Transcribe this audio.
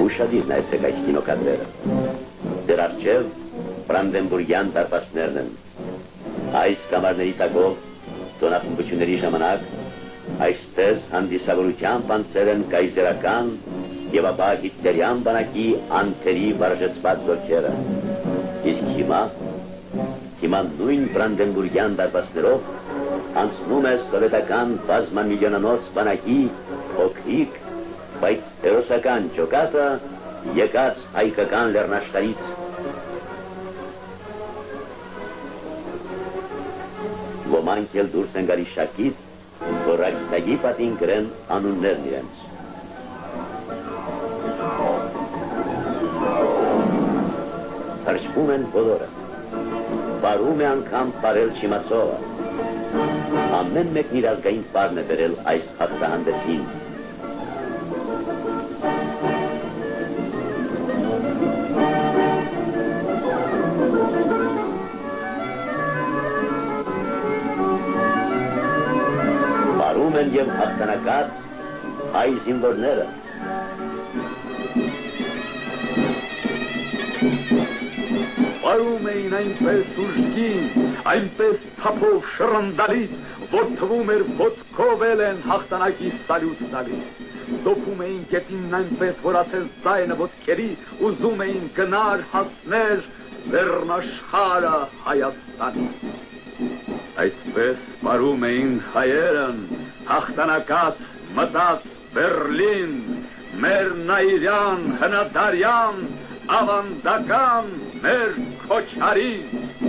Ուշադիր նայեցեք այդ կինոկադրերը։ Դեր առջև Բրանդենբուրգյան դարպասներն են։ Այս կամարների տակով տոնախմբությունների ժամանակ այստես հանդիսավորությամբ անցել են կայսերական եւ ապա հիտլերյան բանակի անթերի վարժեցված զորքերը։ Իսկ հիմա նույն Բրանդենբուրգյան դարպասներով անցնում է սովետական բազմամիլիոնանոց բանակի փոքրիկ, բայց հերոսական ջոկատը եկած հայկական լեռնաշխարհից։ Ոմանք էլ դուրս են գալիս շակից, որ այստեղի պատին գրեն անուններն իրենց։ Հրճվում են բոլորը, բարում է անգամ պարել Չիմացովը, ամեն մեկն իր ազգային պարն է բերել այս հաղթահանդեսին։ Բարում են և հաղթանակած հայ զինվորները։ Բարում էին այնպես ուժգին, այնպես թափով շռնդալից, որ թվում էր ոտքով էլ են հաղթանակի սալյուտ տալիս։ Դոփում էին գետինն այնպես, որ ասես ձայնը ոտքերի, ուզում էին գնար հասներ լեռնաշխարհը Հայաստանի։ Այսպես բարում էին հայերն, հաղթանակած մտած Բերլին, մեր Նայիրյան, հնադարյան, ավանդական մեր քոչարին։